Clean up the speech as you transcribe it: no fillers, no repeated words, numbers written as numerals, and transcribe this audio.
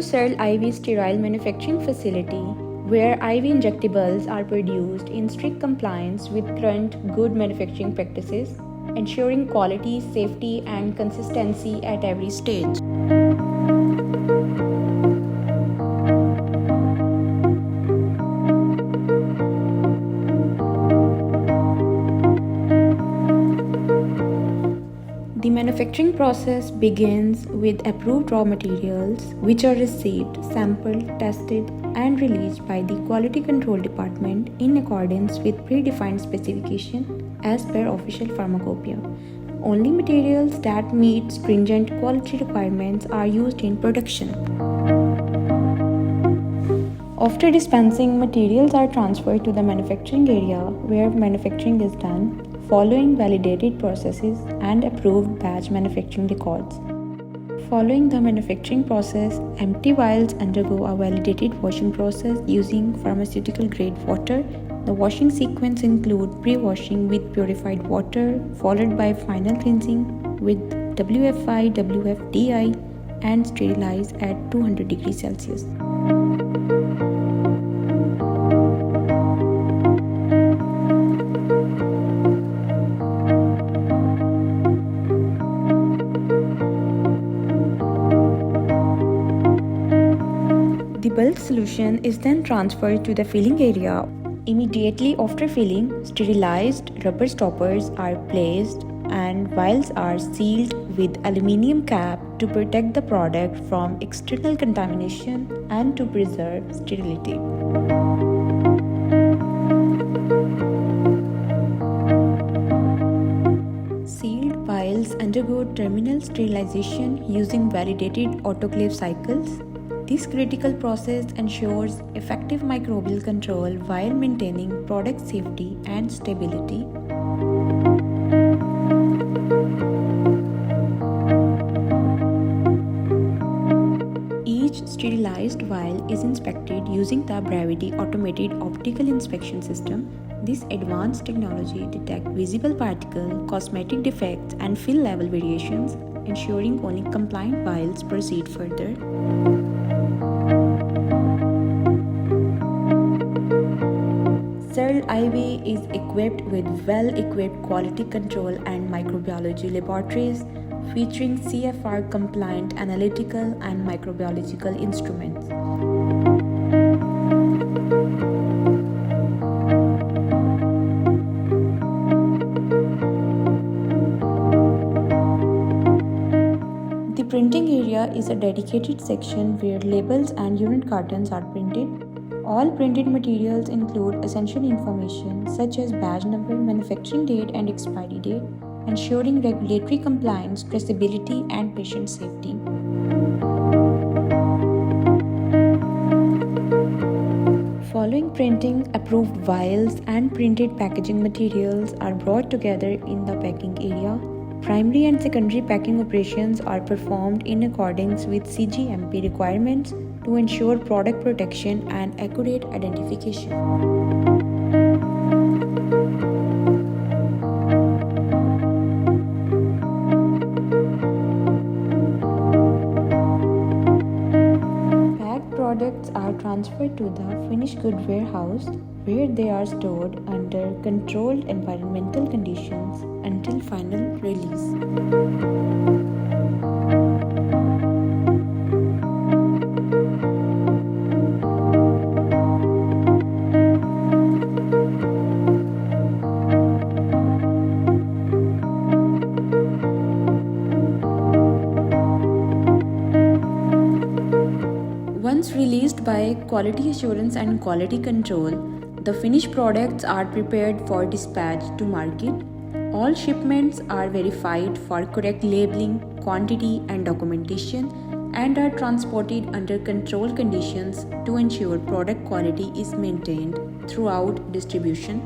to Searle IV sterile manufacturing facility, where IV injectables are produced in strict compliance with current good manufacturing practices, ensuring quality, safety, and consistency at every stage. The manufacturing process begins with approved raw materials, which are received, sampled, tested, and released by the Quality Control Department in accordance with predefined specification as per official pharmacopoeia. Only materials that meet stringent quality requirements are used in production. After dispensing, materials are transferred to the manufacturing area where manufacturing is done, following validated processes and approved batch manufacturing records. Following the manufacturing process, empty vials undergo a validated washing process using pharmaceutical grade water. The washing sequence includes pre-washing with purified water, followed by final cleansing with WFI, WFDI, and sterilize at 200 degrees Celsius. The bulk solution is then transferred to the filling area. Immediately after filling, sterilized rubber stoppers are placed and vials are sealed with aluminum cap to protect the product from external contamination and to preserve sterility. Sealed vials undergo terminal sterilization using validated autoclave cycles. This critical process ensures effective microbial control while maintaining product safety and stability. Each sterilized vial is inspected using the Gravity Automated Optical Inspection System. This advanced technology detects visible particle, cosmetic defects, and fill level variations, ensuring only compliant vials proceed further. Searle IV is equipped with well-equipped quality control and microbiology laboratories featuring CFR-compliant analytical and microbiological instruments. The printing area is a dedicated section where labels and unit cartons are printed. All printed materials include essential information such as batch number, manufacturing date, and expiry date, ensuring regulatory compliance, traceability, and patient safety. Following printing, approved vials and printed packaging materials are brought together in the packing area. Primary and secondary packing operations are performed in accordance with CGMP requirements to ensure product protection and accurate identification. Packed products are transferred to the finished good warehouse, where they are stored under controlled environmental conditions until final release. Once released by quality assurance and quality control, the finished products are prepared for dispatch to market. All shipments are verified for correct labeling, quantity, and documentation, and are transported under controlled conditions to ensure product quality is maintained throughout distribution.